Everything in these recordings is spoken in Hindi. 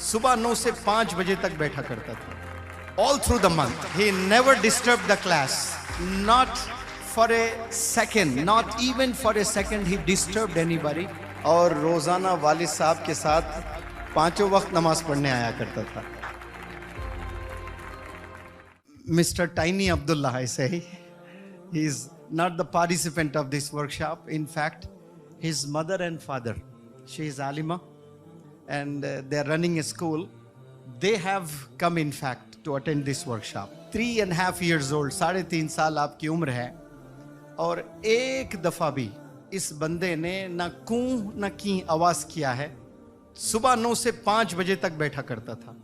सुबह 9 से 5 बजे तक बैठा करता था। All through the month he never disturb the class, not for a second, not even for a second he disturb anybody. और रोजाना वालिद साहब के साथ 5 वक्त नमाज पढ़ने आया करता था। Mr. Tiny Abdullah, I say, he is not the participant of this workshop. In fact, his mother and father, she is Alima, and they are running a school. They have come, in fact, to attend this workshop. 3.5 years old, 3.5 साल आपकी उम्र है, और एक दफा भी इस बंदे ने ना कूं ना की आवाज किया है। सुबह 9 से 5 बजे तक बैठा करता था।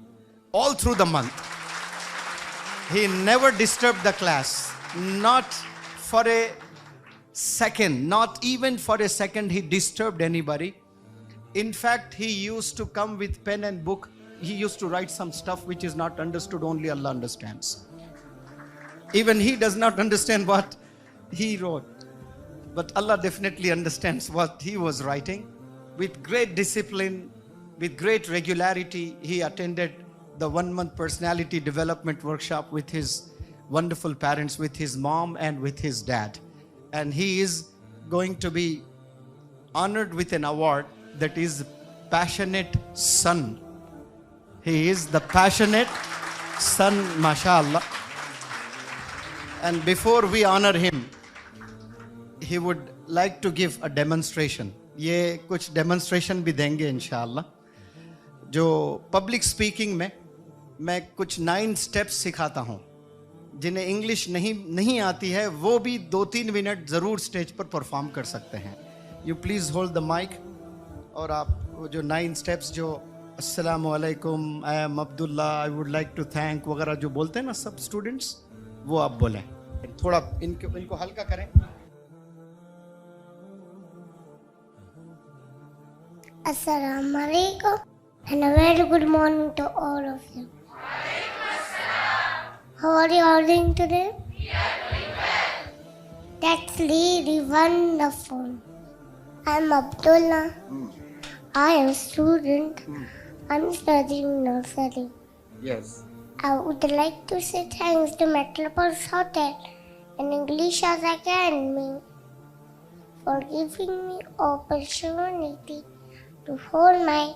All through the month. He never disturbed the class, not for a second, not even for a second he disturbed anybody. In fact, he used to come with pen and book. He used to write some stuff which is not understood, only Allah understands. Even he does not understand what he wrote, but Allah definitely understands what he was writing. With great discipline, with great regularity, he attended the 1-month personality development workshop with his wonderful parents, with his mom and with his dad. And he is going to be honored with an award that is Passionate Son. He is the Passionate Son, mashallah. And before we honor him, he would like to give a demonstration. ये कुछ demonstration भी देंगे इंशाअल्लाह। जो पब्लिक स्पीकिंग में मैं कुछ 9 स्टेप्स सिखाता हूँ, जिन्हें इंग्लिश नहीं आती है वो भी 2-3 मिनट ज़रूर स्टेज पर परफॉर्म कर सकते हैं। You please hold the mic, और आप वो जो 9 स्टेप्स जो अस्सलामु अलैकुम, I am Abdullah, I would like to thank वगैरह जो बोलते हैं ना सब स्टूडेंट्स, वो आप बोलें। थोड़ा इनको हल्का करें। Assalamu alaikum and a very good morning to all of you. How are you all doing today? We are doing well. That's really wonderful. I'm Abdullah. I am a student. I'm studying nursery. Yes. I would like to say thanks to Metropolis Hotel and English as Academy for giving me opportunity to hold my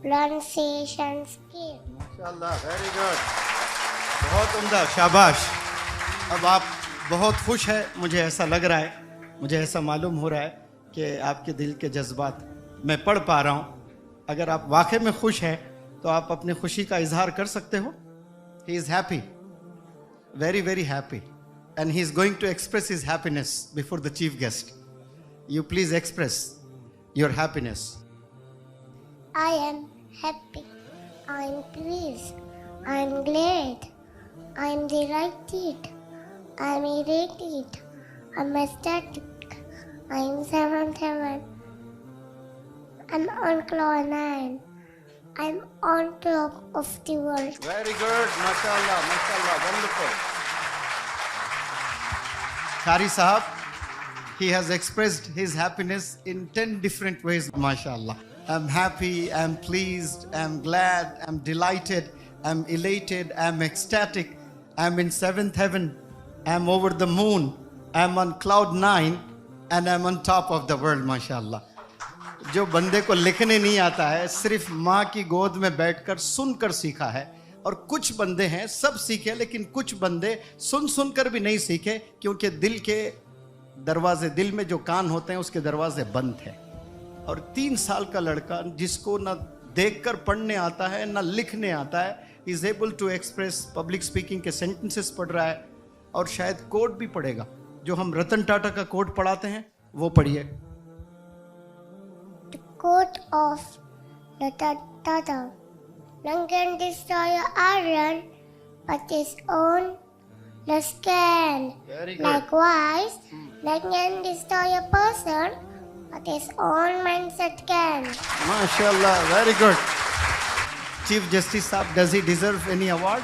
pronunciation skill. माशाल्लाह, वेरी गुड, बहुत उम्दा, शाबाश। अब आप बहुत खुश है, मुझे ऐसा लग रहा है, मुझे ऐसा मालूम हो रहा है कि आपके दिल के जज्बात मैं पढ़ पा रहा हूँ। अगर आप वाकई में खुश हैं तो आप अपनी खुशी का इजहार कर सकते हो। He is happy, very very happy, and he is going to express his happiness before the chief guest. You please express your happiness. I am happy. I am pleased. I am glad. I am delighted. I am elated. I am ecstatic. I am 7-7. I am on cloud 9. I am on top of the world. Very good, mashallah, mashallah, wonderful. Qari Sahab, he has expressed his happiness in 10 different ways, mashallah. I'm happy, I'm pleased, I'm glad, I'm delighted, I'm elated, I'm ecstatic, I'm in 7th heaven, I'm over the moon, I'm on cloud 9, and I'm on top of the world, mashallah. जो बंदे को लिखने नहीं आता है, सिर्फ माँ की गोद में बैठकर सुनकर सीखा है। और कुछ बंदे हैं सब सीखे, लेकिन कुछ बंदे सुन कर भी नहीं सीखे, क्योंकि दिल के दरवाजे, दिल में जो कान होते हैं उसके दरवाजे बंद हैं। और 3 साल का लड़का जिसको ना देखकर पढ़ने आता है ना लिखने आता है, is able to express, public speaking के सेंटेंसेस पढ़ रहा है, और शायद कोड भी पढ़ेगा। जो हम रतन टाटा का कोड पढ़ाते हैं वो पढ़िए। Quote of Ratan Tata. None can destroy your iron, but his own lust can. Very good. Likewise, none can destroy a person, but his own mindset can. MashaAllah, very good. Chief Justice साहब, does he deserve any award?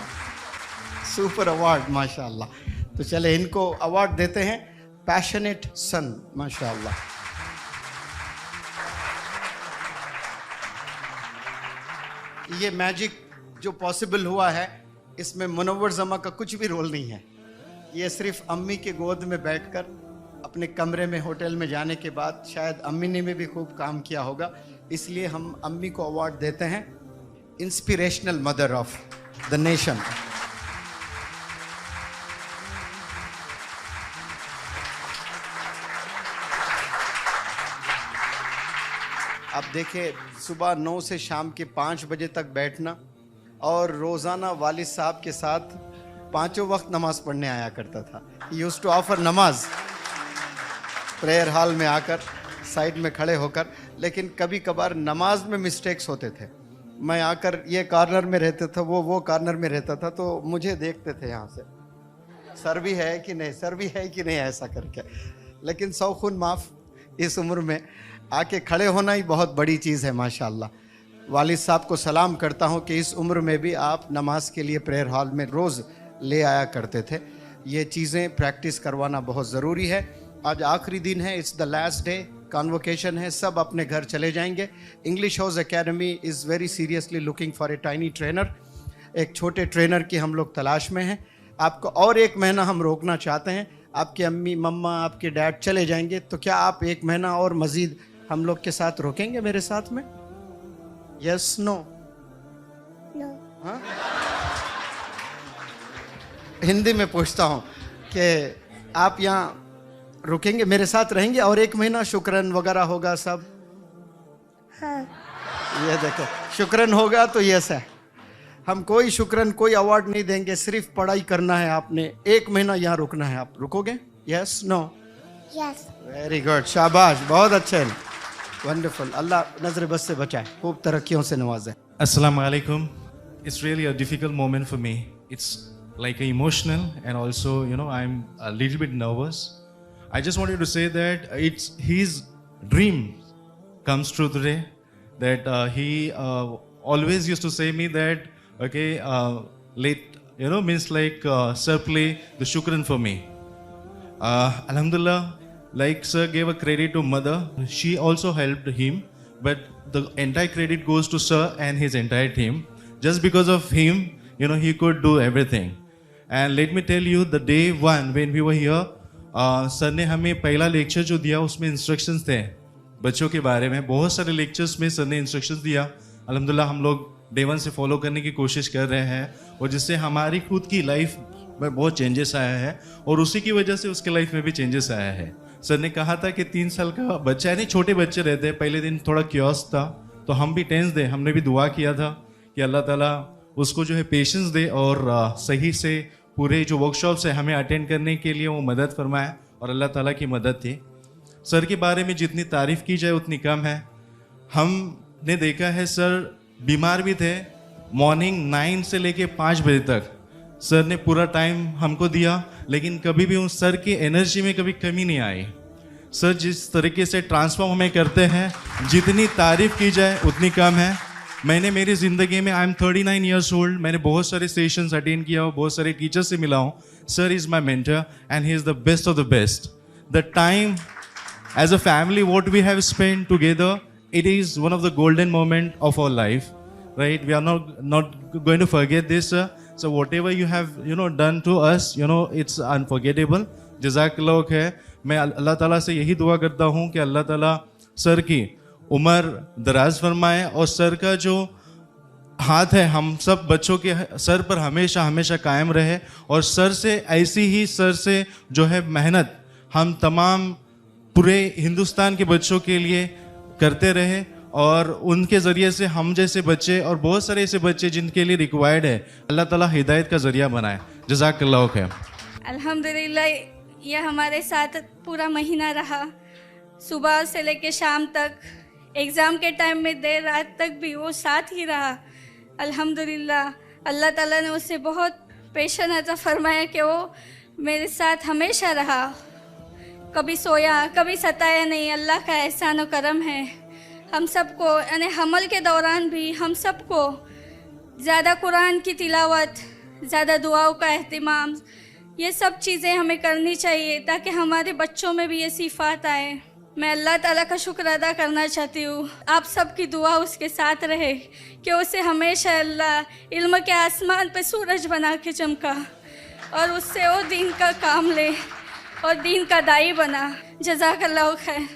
Super award, MashaAllah. तो चले इनको अवार्ड देते हैं, पैशनेट सन, MashaAllah. ये मैजिक जो पॉसिबल हुआ है, इसमें मुनव्वर जमा का कुछ भी रोल नहीं है। ये सिर्फ अम्मी के गोद में बैठकर अपने कमरे में होटल में जाने के बाद शायद अम्मी ने भी खूब काम किया होगा, इसलिए हम अम्मी को अवार्ड देते हैं inspirational mother of the nation. आप देखें, सुबह 9 से शाम के 5 बजे तक बैठना और रोज़ाना वालिद साहब के साथ 5 वक्त नमाज पढ़ने आया करता था। यूज्ड टू ऑफर नमाज प्रेयर हॉल में आकर साइड में खड़े होकर, लेकिन कभी कभार नमाज में मिस्टेक्स होते थे। मैं आकर ये कॉर्नर में रहता था, वो कॉर्नर में रहता था, तो मुझे देखते थे यहाँ से, सर भी है कि नहीं, सर भी है कि नहीं, ऐसा करके। लेकिन सौ खून माफ़, इस उम्र में आके खड़े होना ही बहुत बड़ी चीज़ है माशाल्लाह। वालिद साहब को सलाम करता हूँ कि इस उम्र में भी आप नमाज के लिए प्रेयर हॉल में रोज़ ले आया करते थे। ये चीज़ें प्रैक्टिस करवाना बहुत ज़रूरी है। आज आखिरी दिन है, it's the last day, convocation है, सब अपने घर चले जाएंगे। English house academy is very seriously looking for a tiny trainer. एक छोटे ट्रेनर की हम लोग तलाश में हैं। आपको और 1 महीना हम रोकना चाहते हैं। आपकी अम्मी, मम्मा, आपके डैड चले जाएंगे, तो क्या आप 1 महीना और मज़ीद हम लोग के साथ रोकेंगे मेरे साथ में? Yes, no? नो। हाँ, हिंदी में पूछता हूँ कि आप यहाँ रुकेंगे, मेरे साथ रहेंगे और 1 महीना शुक्रन वगैरह होगा सब? हाँ। ये देखो, शुक्रन होगा तो यस है। हम कोई शुक्रन, कोई अवार्ड नहीं देंगे, सिर्फ पढ़ाई करना है आपने। 1 महीना यहाँ रुकना है, आप रुकोगे? Yes, no? Yes. Very good, शाबाश, बहुत अच्छे, वंडरफुल। अल्लाह नजर बस से बचाए, खूब तरक्कियों से नवाजे। Assalamu alaikum. It's really a difficult moment for me. It's like emotional and also, I'm a little bit nervous. I just wanted to say that it's his dream comes true today. That he always used to say me that, okay, means like sir play the shukran for me. Alhamdulillah, like sir gave a credit to mother, she also helped him, but the entire credit goes to sir and his entire team. Just because of him, he could do everything. And let me tell you, the day one when we were here, sir ने हमें पहला लेक्चर जो दिया उसमें इंस्ट्रक्शंस थे बच्चों के बारे में। बहुत सारे लेक्चर्स में सर ने इंस्ट्रक्शंस दिया। अल्हम्दुलिल्लाह हम लोग डे 1 से फॉलो करने की कोशिश कर रहे हैं, और जिससे हमारी खुद की लाइफ में बहुत चेंजेस आया है, और उसी की वजह से उसके लाइफ में भी चेंजेस आया है। सर ने कहा था कि 3 साल का बच्चा है, नहीं छोटे बच्चे रहते हैं, पहले दिन थोड़ा क्योस था, तो हम भी टेंस दे, हमने भी दुआ किया था कि अल्लाह ताला उसको जो है पेशेंस दे और सही से पूरे जो वर्कशॉप्स है हमें अटेंड करने के लिए वो मदद फरमाए, और अल्लाह ताला की मदद थी। सर के बारे में जितनी तारीफ़ की जाए उतनी कम है। हमने देखा है सर बीमार भी थे, मॉर्निंग 9 से लेके 5 बजे तक सर ने पूरा टाइम हमको दिया, लेकिन कभी भी उस सर की एनर्जी में कभी कमी नहीं आई। सर जिस तरीके से ट्रांसफॉर्म हमें करते हैं, जितनी तारीफ़ की जाए उतनी कम है। मैंने मेरी ज़िंदगी में, आई एम 39 ईयर्स ओल्ड, मैंने बहुत सारे सेशंस अटेंड किया हूँ, बहुत सारे टीचर से मिला हूँ। Sir is my mentor and he is the best of the best. The time as a family what we have spend together, it is one of the golden moment of our life, right? We are not going to forget this, sir. So whatever you have done to us, it's unforgettable. जज़ाकल्लाह खैर। मैं अल्लाह ताला से यही दुआ करता हूँ कि अल्लाह ताला सर की उम्र दराज फरमाए, और सर का जो हाथ है हम सब बच्चों के सर पर हमेशा हमेशा कायम रहे, और सर से ऐसी ही सर से जो है मेहनत हम तमाम पूरे हिंदुस्तान के बच्चों के लिए करते रहे, और उनके ज़रिए से हम जैसे बच्चे और बहुत सारे ऐसे बच्चे जिनके लिए रिक्वायर्ड है, अल्लाह ताला हिदायत का ज़रिया बनाए। जज़ाकल्लाह खैर। अल्हम्दुलिल्लाह, यह हमारे साथ पूरा महीना रहा, सुबह से लेकर शाम तक, एग्ज़ाम के टाइम में देर रात तक भी वो साथ ही रहा। अल्हम्दुलिल्लाह, अल्लाह ताला ने उससे बहुत पेशेंस अता फरमाया कि वो मेरे साथ हमेशा रहा, कभी सोया, कभी सताया नहीं। अल्लाह का एहसान और करम है। हम सबको, यानी हमल के दौरान भी हम सबको ज़्यादा कुरान की तिलावत, ज़्यादा दुआओं का अहतमाम, ये सब चीज़ें हमें करनी चाहिए ताकि हमारे बच्चों में भी ये सिफ़ात आए। मैं अल्लाह ताला का शुक्र अदा करना चाहती हूँ। आप सबकी दुआ उसके साथ रहे कि उसे हमेशा अल्लाह इल्म के आसमान पे सूरज बना के चमका और उससे वो दीन का काम ले और दीन का दाई बना। जज़ाकल्लाह खैर।